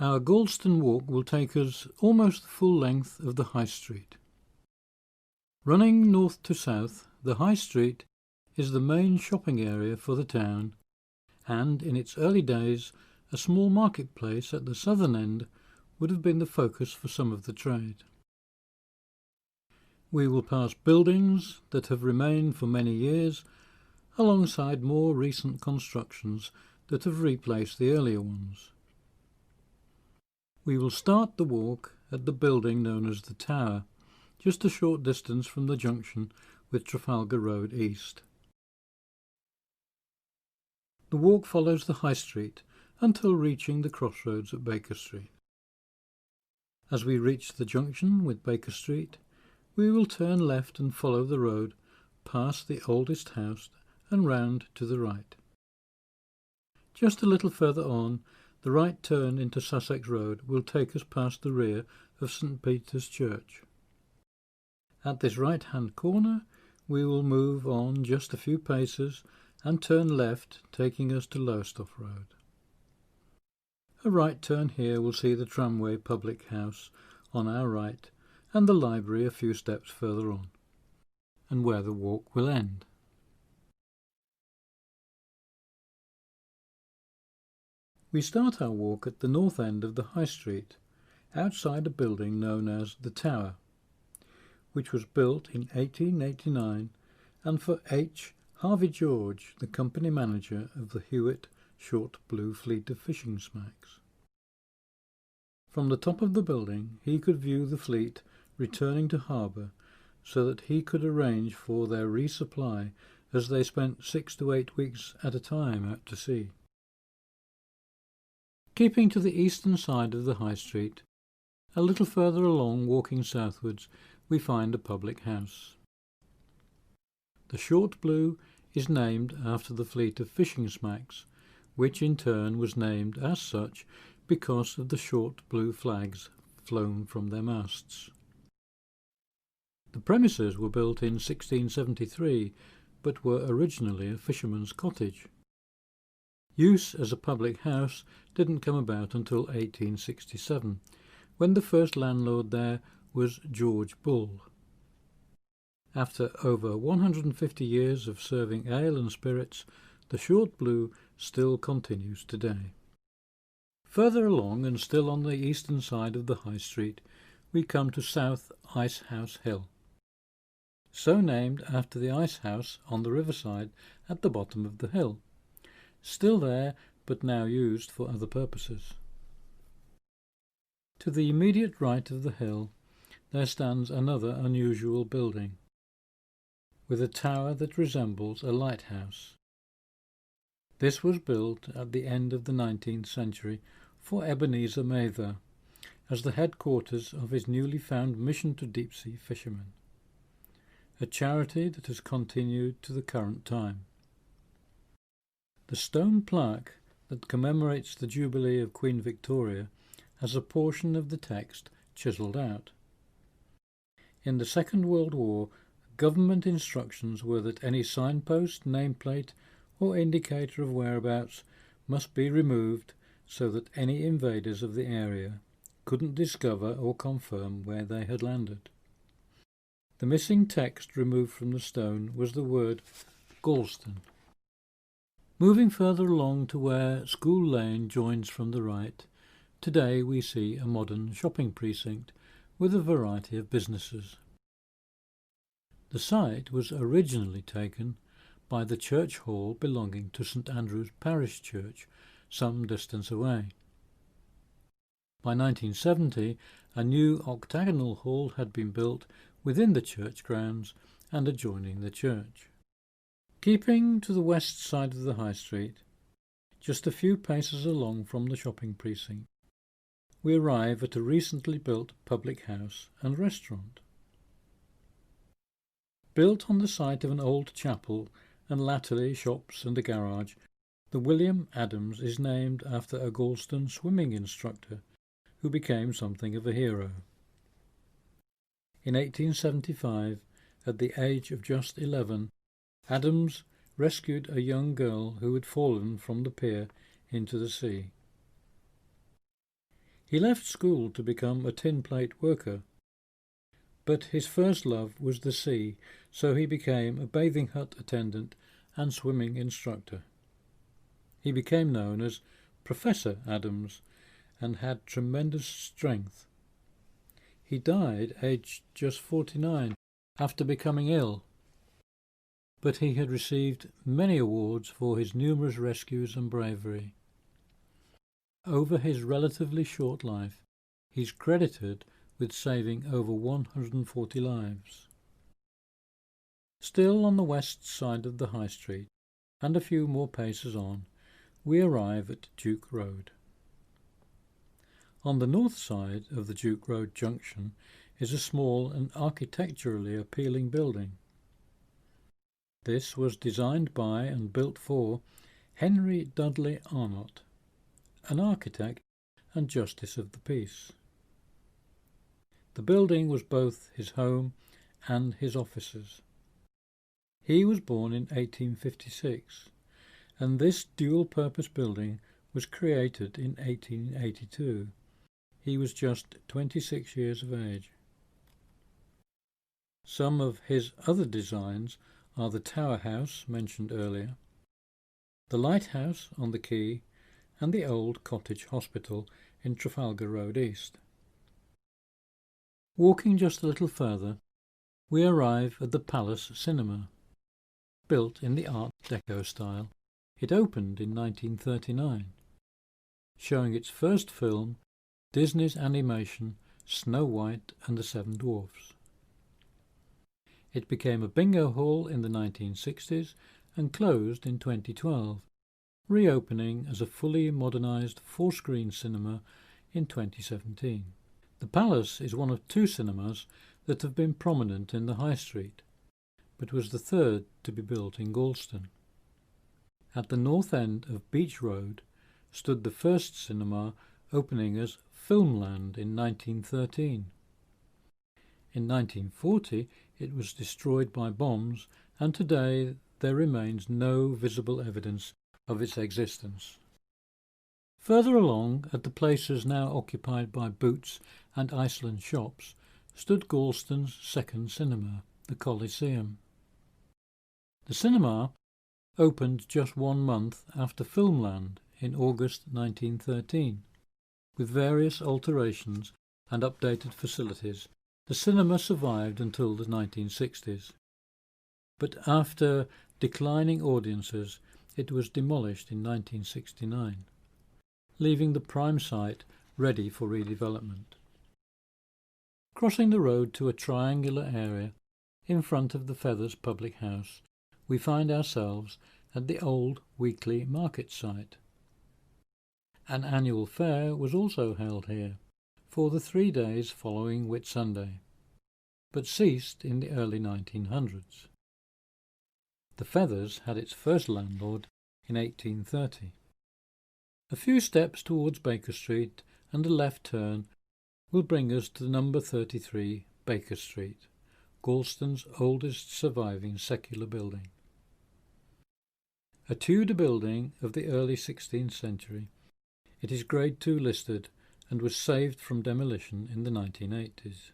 Our Gorleston walk will take us almost the full length of the High Street. Running north to south, the High Street is the main shopping area for the town, and in its early days a small marketplace at the southern end would have been the focus for some of the trade. We will pass buildings that have remained for many years, alongside more recent constructions that have replaced the earlier ones. We will start the walk at the building known as the Tower, just a short distance from the junction with Trafalgar Road East. The walk follows the High Street until reaching the crossroads at Baker Street. As we reach the junction with Baker Street, we will turn left and follow the road past the oldest house and round to the right. Just a little further on, the right turn into Sussex Road will take us past the rear of St. Peter's Church. At this right-hand corner, we will move on just a few paces and turn left, taking us to Lowestoft Road. A right turn here will see the Tramway Public House on our right and the library a few steps further on, and where the walk will end. We start our walk at the north end of the High Street, outside a building known as the Tower, which was built in 1889 and for H. Harvey George, the company manager of the Hewitt Short Blue fleet of fishing smacks. From the top of the building he could view the fleet returning to harbour so that he could arrange for their resupply as they spent 6 to 8 weeks at a time out to sea. Keeping to the eastern side of the High Street, a little further along walking southwards, we find a public house. The Short Blue is named after the fleet of fishing smacks, which in turn was named as such because of the short blue flags flown from their masts. The premises were built in 1673, but were originally a fisherman's cottage. Use as a public house didn't come about until 1867, when the first landlord there was George Bull. After over 150 years of serving ale and spirits, the Short Blue still continues today. Further along, and still on the eastern side of the High Street, we come to South Icehouse Hill, so named after the ice house on the riverside at the bottom of the hill, still there but now used for other purposes. To the immediate right of the hill there stands another unusual building, with a tower that resembles a lighthouse. This was built at the end of the 19th century for Ebenezer Mather, as the headquarters of his newly found mission to deep-sea fishermen, a charity that has continued to the current time. The stone plaque that commemorates the Jubilee of Queen Victoria has a portion of the text chiselled out. In the Second World War, government instructions were that any signpost, nameplate, or indicator of whereabouts must be removed so that any invaders of the area couldn't discover or confirm where they had landed. The missing text removed from the stone was the word Gorleston. Moving further along to where School Lane joins from the right, today we see a modern shopping precinct with a variety of businesses. The site was originally taken by the church hall belonging to St Andrew's Parish Church, some distance away. By 1970, a new octagonal hall had been built within the church grounds and adjoining the church. Keeping to the west side of the High Street, just a few paces along from the shopping precinct, we arrive at a recently built public house and restaurant. Built on the site of an old chapel and latterly shops and a garage, the William Adams is named after a Gorleston swimming instructor who became something of a hero. In 1875, at the age of just 11, Adams rescued a young girl who had fallen from the pier into the sea. He left school to become a tin plate worker, but his first love was the sea, so he became a bathing hut attendant and swimming instructor. He became known as Professor Adams and had tremendous strength. He died aged just 49 after becoming ill, but he had received many awards for his numerous rescues and bravery. Over his relatively short life, he's credited with saving over 140 lives. Still on the west side of the High Street, and a few more paces on, we arrive at Duke Road. On the north side of the Duke Road junction is a small and architecturally appealing building. This was designed by and built for Henry Dudley Arnott, an architect and Justice of the Peace. The building was both his home and his offices. He was born in 1856, and this dual-purpose building was created in 1882. He was just 26 years of age. Some of his other designs are the Tower House mentioned earlier, the Lighthouse on the quay, and the old Cottage Hospital in Trafalgar Road East. Walking just a little further, we arrive at the Palace Cinema. Built in the Art Deco style, it opened in 1939, showing its first film, Disney's animation Snow White and the Seven Dwarfs. It became a bingo hall in the 1960s and closed in 2012, reopening as a fully modernised 4-screen cinema in 2017. The Palace is one of 2 cinemas that have been prominent in the High Street, but was the third to be built in Gorleston. At the north end of Beach Road stood the first cinema, opening as Filmland in 1913. In 1940 it was destroyed by bombs, and today there remains no visible evidence of its existence. Further along, at the places now occupied by Boots and Iceland shops, stood Gorleston's second cinema, the Coliseum. The cinema opened just 1 month after Filmland in August 1913. With various alterations and updated facilities, the cinema survived until the 1960s. But after declining audiences, it was demolished in 1969, leaving the prime site ready for redevelopment. Crossing the road to a triangular area in front of the Feathers public house, we find ourselves at the old weekly market site. An annual fair was also held here for the 3 days following Whitsunday, but ceased in the early 1900s. The Feathers had its first landlord in 1830. A few steps towards Baker Street and a left turn will bring us to number 33 Baker Street, Gorleston's oldest surviving secular building. A Tudor building of the early 16th century, it is Grade 2 listed and was saved from demolition in the 1980s.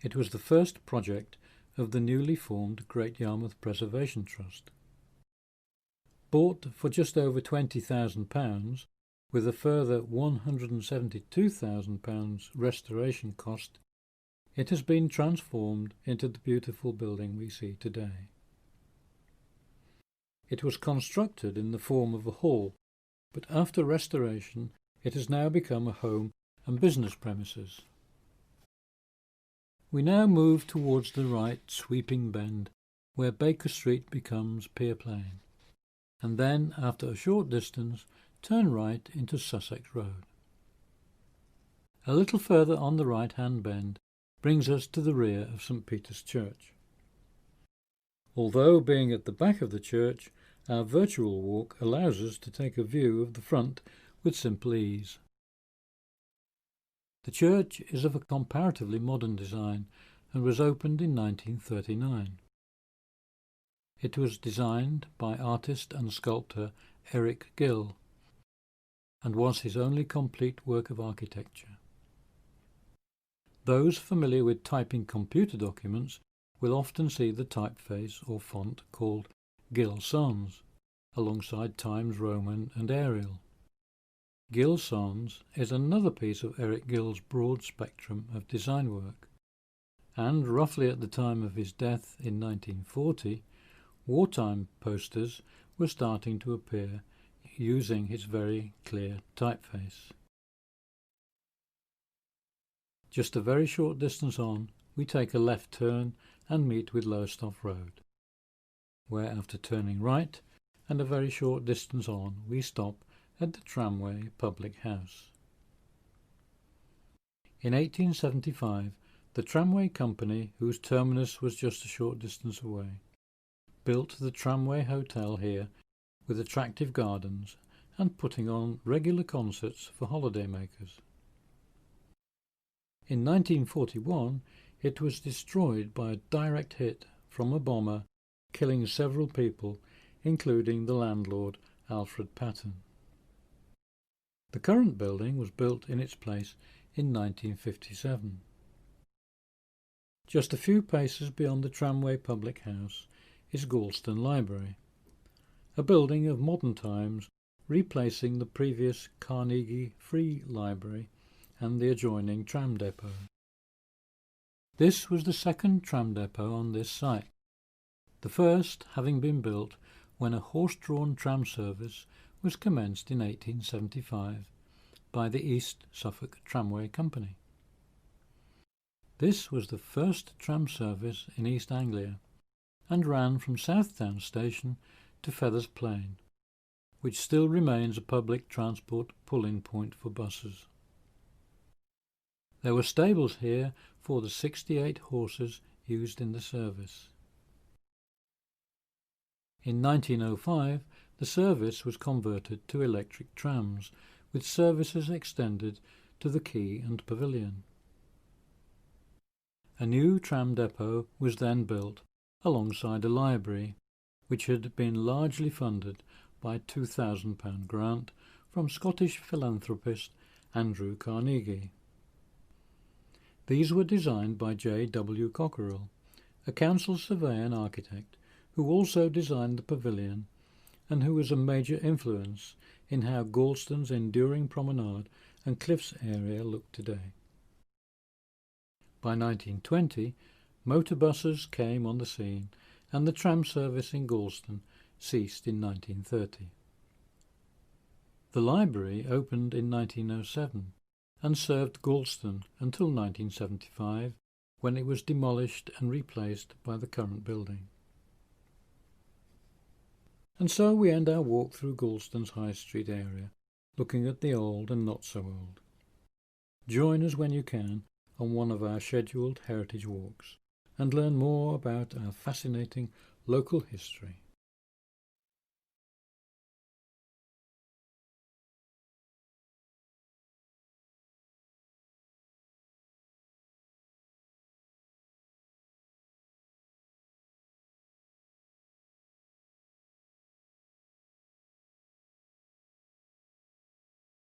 It was the first project of the newly formed Great Yarmouth Preservation Trust. Bought for just over £20,000, with a further £172,000 restoration cost, it has been transformed into the beautiful building we see today. It was constructed in the form of a hall, but after restoration it has now become a home and business premises. We now move towards the right sweeping bend, where Baker Street becomes Pier Plain, and then, after a short distance, turn right into Sussex Road. A little further on the right-hand bend brings us to the rear of St. Peter's Church. Although being at the back of the church, our virtual walk allows us to take a view of the front with simple ease. The church is of a comparatively modern design and was opened in 1939. It was designed by artist and sculptor Eric Gill. and was his only complete work of architecture. Those familiar with typing computer documents will often see the typeface or font called Gill Sans, alongside Times Roman and Arial. Gill Sans is another piece of Eric Gill's broad spectrum of design work, and roughly at the time of his death in 1940, wartime posters were starting to appear using his very clear typeface. Just a very short distance on, we take a left turn and meet with Lowestoft Road, where after turning right and a very short distance on, we stop at the Tramway Public House. In 1875, the tramway company, whose terminus was just a short distance away, built the Tramway Hotel here with attractive gardens and putting on regular concerts for holidaymakers. In 1941, it was destroyed by a direct hit from a bomber, killing several people, including the landlord, Alfred Patton. The current building was built in its place in 1957. Just a few paces beyond the Tramway Public House is Gorleston Library, a building of modern times replacing the previous Carnegie Free Library and the adjoining tram depot. This was the second tram depot on this site, the first having been built when a horse-drawn tram service was commenced in 1875 by the East Suffolk Tramway Company. This was the first tram service in East Anglia and ran from Southdown Station to Feathers Plain, which still remains a public transport pull-in point for buses. There were stables here for the 68 horses used in the service. In 1905, the service was converted to electric trams, with services extended to the quay and pavilion. A new tram depot was then built alongside a library, which had been largely funded by a £2,000 grant from Scottish philanthropist Andrew Carnegie. These were designed by J. W. Cockerill, a council surveyor and architect who also designed the pavilion and who was a major influence in how Gorleston's enduring promenade and cliffs area look today. By 1920, motor buses came on the scene and the tram service in Gorleston ceased in 1930. The library opened in 1907 and served Gorleston until 1975, when it was demolished and replaced by the current building. And so we end our walk through Gorleston's High Street area, looking at the old and not so old. Join us when you can on one of our scheduled heritage walks and learn more about our fascinating local history.